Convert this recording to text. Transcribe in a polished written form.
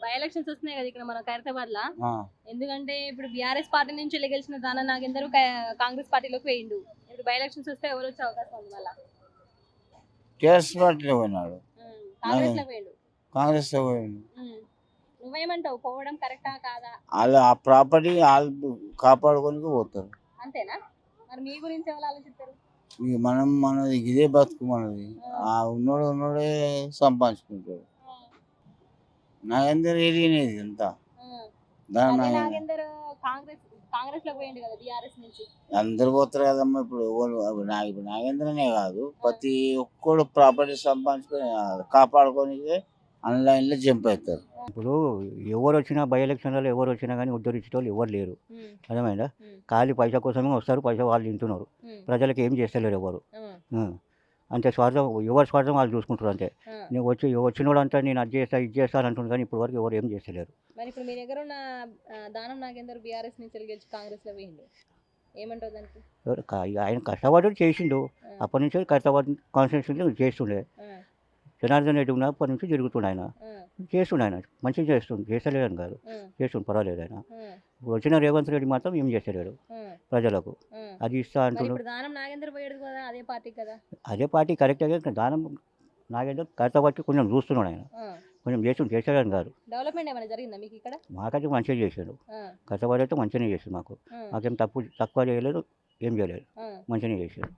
By elections వస్తున్నాయి కదా ఇక్కడ మన ఖైరతాబాద్ లా. ఆ, ఎందుకంటే ఇప్పుడు బీఆర్ఎస్ పార్టీ నుంచి గెలిచిన దాన నాగేందర్ కాంగ్రెస్ పార్టీలోకి వేయండు. ఇప్పుడు బై ఎలక్షన్స్ వస్తే ఎవరు వచ్చే అవకాశం ఉంది మళ్ళా? టీఆర్ఎస్ పార్టీలో పోయినాడు, కాంగ్రెస్ లోకి వేయండు. కాంగ్రెస్ లో పోయిండు. నువ్వేమంటావు, పోవడం కరెక్టా కాదా? వాళ్ళు ఆ ప్రాపర్టీ వాళ్ళు కాపాడుకొని పోతారు. అంతేనా? మరి మీ గురించి ఎవరు ఆలోచిస్తారు? ఇక మనది ఇదే బతుకు మనది. ఆ ఉన్నోడే సంపాదించుకుంటాడు. నాగేందర్ ఏరియనేది అంతా దాని నాగేందర్ కాంగ్రెస్ కాంగ్రెస్ లోకి వేయండు కదా బీఆర్ఎస్ నుంచి. అందరు పోతారు కదమ్మా. ఇప్పుడు ఇప్పుడు నాగేంద్రనే కాదు, ప్రతి ఒక్కడు ప్రాపర్టీ సంపాదించుకొని కాపాడుకొని ఆన్లైన్ లో జంప్ అవుతారు. ఇప్పుడు ఎవరు వచ్చినా బై ఎలక్షన్లలో ఎవరు వచ్చినా కానీ ఉద్ధరించే వాళ్ళు ఎవరు లేరు. అర్థమైందా? ఖాళీ పైసా కోసమే వస్తారు, పైసా వాళ్ళు తింటున్నారు. ప్రజలకు ఏం చేస్తలేరు ఎవరు. అంతే స్వార్థం, ఎవరి స్వార్థం వాళ్ళు చూసుకుంటారు అంతే. నేను వచ్చినోడు అంతా నేను అది చేస్తా ఇది చేస్తాను అంటున్నాను, కానీ ఇప్పుడు వరకు ఎవరు ఏం చేస్తలేరు. మరి ఇప్పుడు మీ దగ్గర ఉన్న దానం నాగేందర్ బీఆర్ఎస్ నుంచి గెలిచి కాంగ్రెస్ లో వేయండు, ఏమంటావు దానికి? ఆయన కష్టపడి చేసిండు. అప్పటి నుంచి కష్టపడి కాన్స్టిట్యూన్సీ చేస్తుండే. జనార్దన్ రెడ్డి ఉన్నప్పటి నుంచి తిరుగుతుండే ఆయన. చేస్తుండే ఆయన మంచిగా చేస్తలేదని కాదు, చేస్తుండే పర్వాలేదు ఆయన. ఇప్పుడు వచ్చిన రేవంత్ రెడ్డి మాత్రం ఏం చేస్తలేడు ప్రజలకు. అది ఇస్తా అంటున్నాడు. దానం నాగేందర్ పోయాడు కదా, అదే పార్టీ కదా. అదే పార్టీ కరెక్ట్గా దానం నాగేందర్ కష్టపట్టి కొంచెం చూస్తున్నాడు ఆయన. కొంచెం చేసాడని కాదు. డెవలప్మెంట్ ఏమైనా జరిగిందా మీకు ఇక్కడ? మాకైతే మంచిగా చేశాడు. కష్టపడి అయితే మంచిగానే చేసాడు. మాకేం తక్కువ చేయలేదు, ఏం చేయలేదు, మంచిగానే చేశాడు.